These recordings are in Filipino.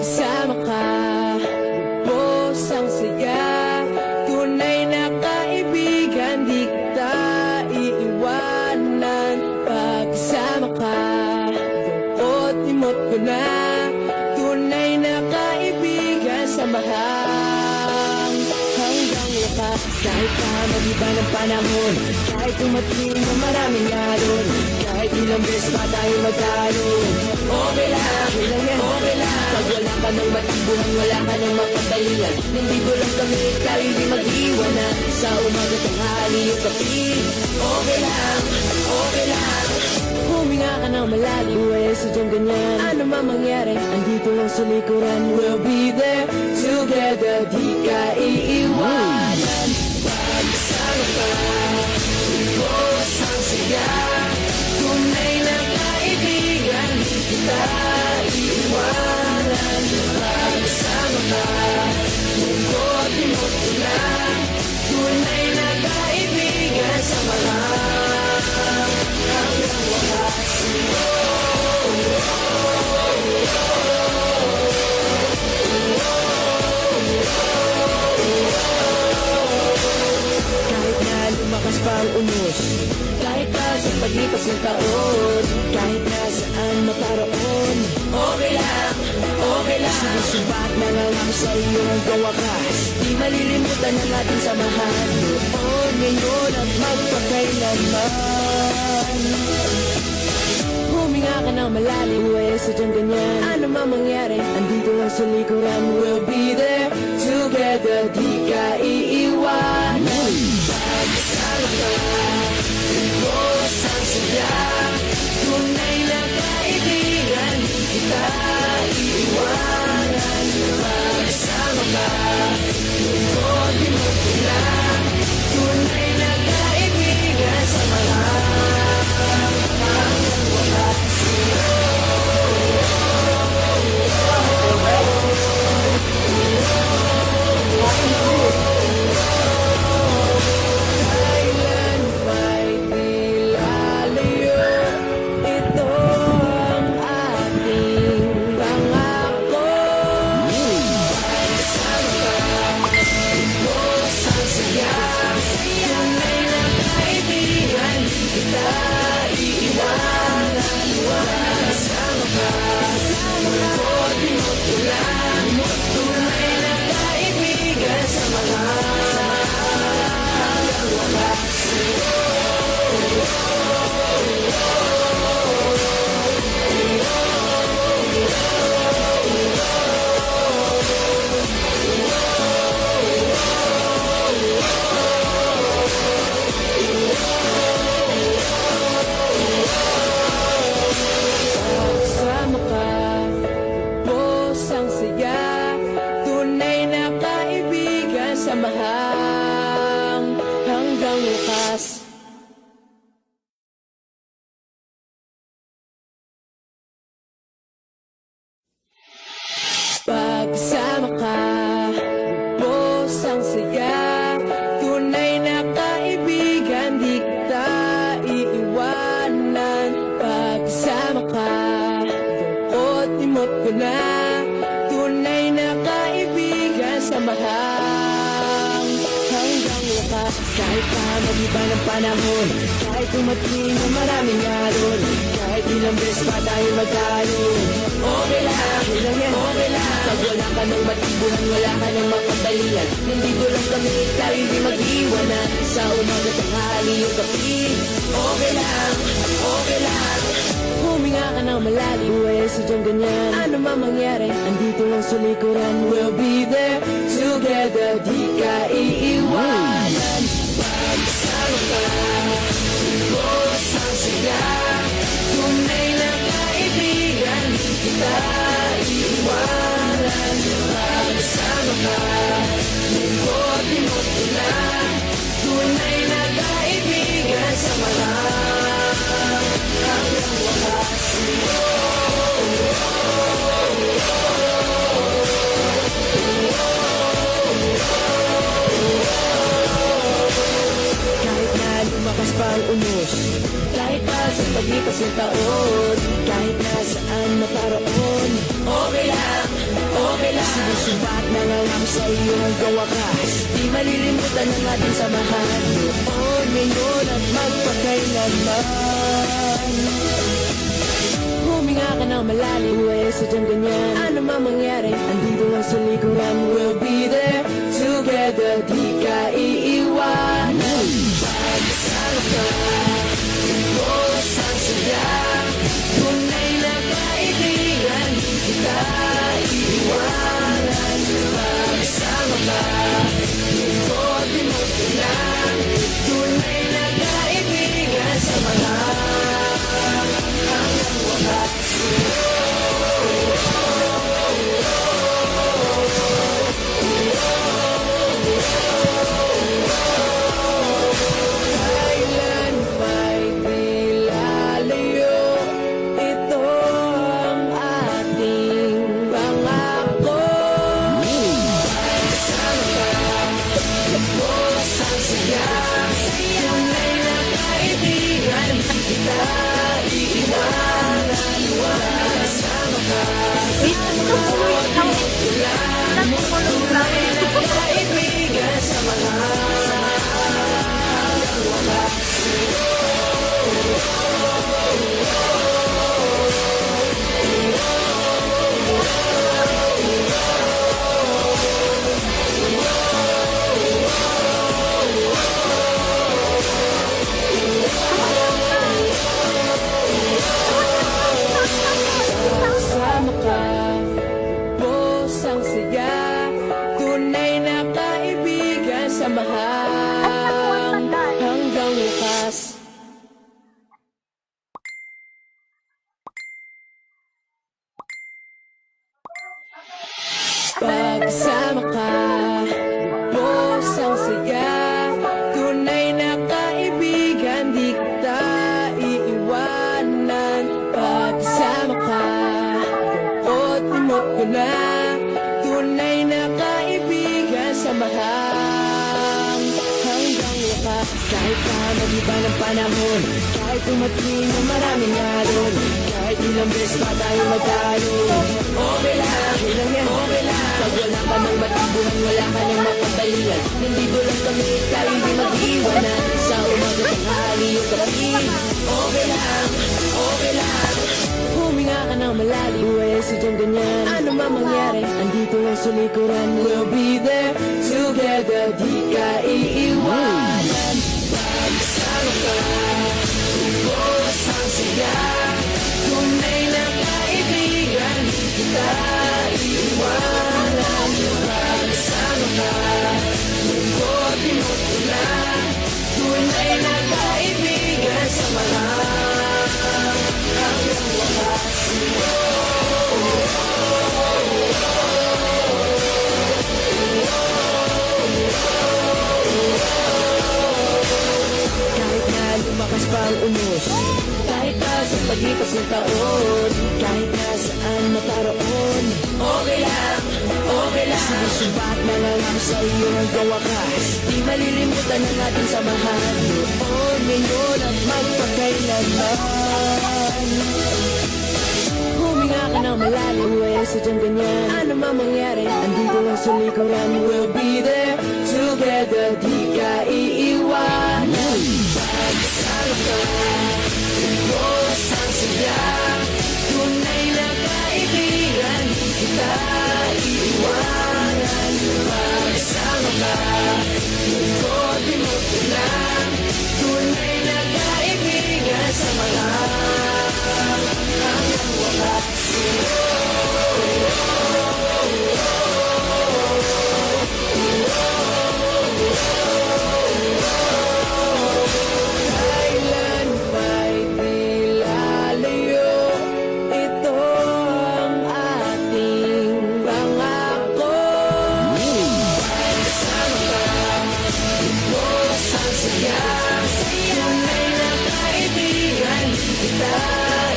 Pagkasama ka, lubos ang saya. Tunay na kaibigan, di kita iiwanan. Pagkasama ka, lungkot imot ko na. Tunay na kaibigan, samahan hanggang wakas. Kahit pa mag-iba ng panahon, kahit tumating na maraming alon, kahit ilang beses pa tayo magtalo, okay lang, okay lang. Pag wala ka ng matibuhan, wala ka ng mga dahilan, nandito lang kami, tayo hindi mag-iwanan. Sa umaga tanghali o gabi, okay lang, okay lang. Huminga ka ng malalim, sadyang ganyan. Ano man mangyari, andito lang sa likuran. We'll be there together, di ka iiwanan. Pagkasama ka, lubos ang saya. Tunay na kaibigan, di kita iiwanan. Pagkasama ka, lungkot imot ko na. Tunay na kaibigan, samahan hanggang wakas. Kahit na lumakas pa ang unos, kahit na sa paglipas ng taon, kahit na saan maparoon, okay lang, okay lang. Sinusubat na lang ako sa iyo hanggang wakas. Di malilimutan ang ating samahan, noon, ngayon at magpakailanman. Huminga ka ng malalim, sadyang ganyan. Ano man mangyari, andito lang sa likuran. We'll be there together, di ka iiwanan. Pagkasama ka, lubos ang saya. Tunay na kaibigan, di kita iiwanan. Pagkasama ka, lungkot imot ko na. Tunay na kaibigan, samahan hanggang wakas. Kailan ba'y di lalayo? Ito ang ating pangako. Pagkasama ka, lubos ang saya. Tunay na kaibigan, di kita iiwanan. Pagkasama ka, lungkot imot ko lang. Tunay na kaibigan, samahan hanggang wakas. Pagkasama ka, lubos ang saya. Tunay na kaibigan, samahan hanggang wakas. Pagkasama ka, lubos ang saya. Tunay na kaibigan, di kita iiwanan. Pagkasama ka, lungkot imot ko na. Tunay na kaibigan, samahan hanggang wakas. Kahit pa mag-iba ng panahon, kahit tumating na maraming alon, kahit ilang beses pa tayo magtalo, okay lang, okay lang. Pag wala ka ng matibuhan, wala ka ng makabalian, nandito lang kami, tayo hindi mag-iwanan. Sa umaga tanghali o gabi, okay lang, okay lang. Huminga ka ng malalim, sadyang ganyan. Ano man mangyari, andito lang sa likuran. We'll be there together, di ka iiwanan. Pagkasama ka, lubos ang saya. Tunay na kaibigan, di kita iiwanan. Pagkasama ka, lungkot imot ko na. Tunay na kaibigan, samahan hanggang wakas. Kahit na lumakas pa ang unos, kahit pa sa paglipas ng taon, kahit na saan maparoon, okay lang, Sinusubat na lang ako sa iyo hanggang wakas. Di malilimutan ang ating samahan noon, ngayon at magpakailanman. Huminga ka ng malalim, sadyang ganyan. Ano man mangyari, andito lang sa likuran. We'll be there together, di ka iiwanan. Pag-isama ka, lubos ang saya. Tunay na kaibigan, di kita iiwanan. Pag-isama ka, lubos mo lang. Tunay na kaibigan, samahan hanggang wakas. Kailan pa'y di lalayo, ito ang ating pangako. Pag-isama ka, lubos ang saya. Tunay na kaibigan, di kita iiwanan. Pag-isama ka, lubos mo lang. Tunay na kaibigan, samahan hanggang wakas. Kasama ka, lubos ang saya. Tunay na kaibigan, samahan hanggang wakas. Pag-isama ka, lubos ang saya. Tunay na kaibigan, di kita iiwanan. Pag-isama ka, limot ko na. Tunay na kaibigan, samahan hanggang wakas. Kahit pa mag-iba ng panahon, kahit tumating ng maraming alon, kahit ilang beses pa tayo magtalo, okay lang, ilang yan, okay lang. Pag wala ka ng matibuhan, wala ka ng mapagbalingan, nandito lang kami, tayo hindi mag-iwanan. Sa umaga tanghali yung kapatid, okay lang, okay lang. Huminga ka ng malalim, sadyang ganyan. Ano man mangyari, andito lang sa likuran. We'll be there together, di ka iiwanan. Pag-isama ka, lubos ang saya. Tunay na kaibigan, di kita iiwanan. Pag-isama ka, lubos mo lang. Tunay na kaibigan, samahan hanggang wakas. Kahit na lumakas pa ang unos, kahit na sa pagitas ng taon, kahit na saan naparoon, okay lang, okay lang. Sinusubat na lang ako sa iyo hanggang wakas. Di malilimutan ang ating samahan noon, ngayon at magpakailanman. Huminga ka ng malalim, sadyang ganyan. Ano man mangyari, andito lang sa likuran. We'll be there together, di ka iiwanan. Pag-isama ka, lubos ang saya. Tunay na kaibigan, di kita iiwanan. Pag-isama ka, lubos mo lang. Tunay na kaibigan, samahan hanggang wakas. Kailan pa'y di lalayo, ito ang ating pangako. Pag-isama ka, lubos ang saya. Tunay na kaibigan, di kita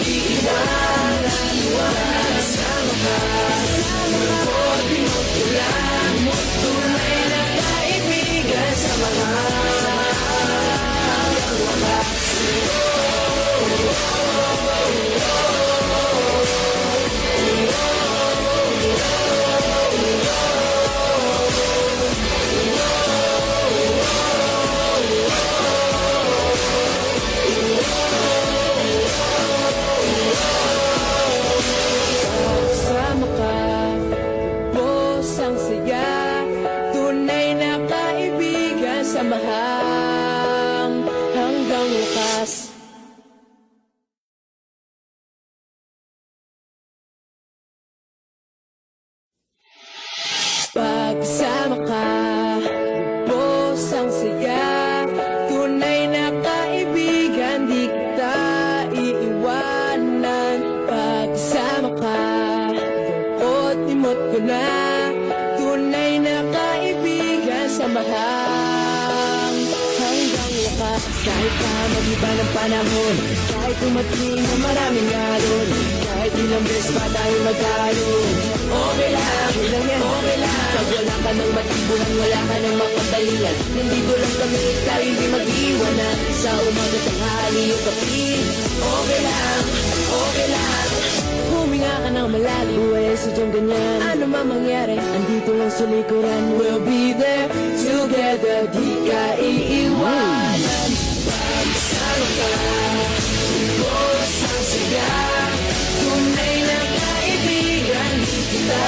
iiwanan. pagkasama ka, lubos ang saya. Tunay na kaibigan, di kita iiwanan. Pagkasama ka, lungkot limot ko na. Tunay na kaibigan, samahan hanggang wakas. Kahit pa mag-iba ng panahon, kahit tumating na maraming alon, kahit ilang beses pa tayo magkaroon, okay lang, okay lang. Pag wala ka ng matibuhan, wala ka ng mapagdalian, nandito lang kami, tayo hindi mag-iwanan. Sa umaga tanghali yung kapit, okay lang, okay lang. Huminga ka ng malalim, eh, sadyang ganyan. Ano man mangyari, andito lang sa likuran. We'll be there together, di ka iiwanan. Pagsama ka, lubos ang saya. Tunay na kaibigan, di kita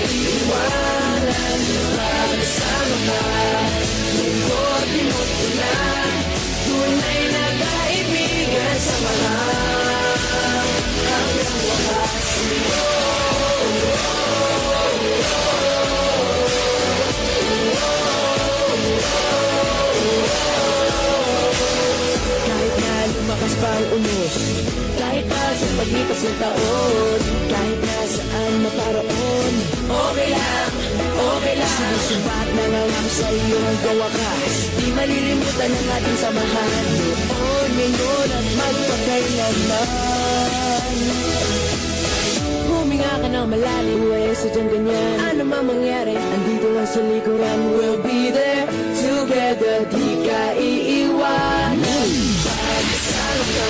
iiwanan. Pagsama ka, lungkot limot ko na. Tunay na kaibigan, samahan hanggang wakas. Kahit na lumakas pa ang unos, kahit pa sa paglipas ng taon, kahit na saan maparoon, okay lang, okay lang. Sinusumbat na lang ako sa iyo hanggang wakas. Di malilimutan ang ating samahan, noon, ngayon at magpakailanman. Huminga ka ng malalim, eh, sadyang ganyan. Ano man mangyari, andito lang sa likuran. We'll be there together, di ka iiwanan. Pagsama ka,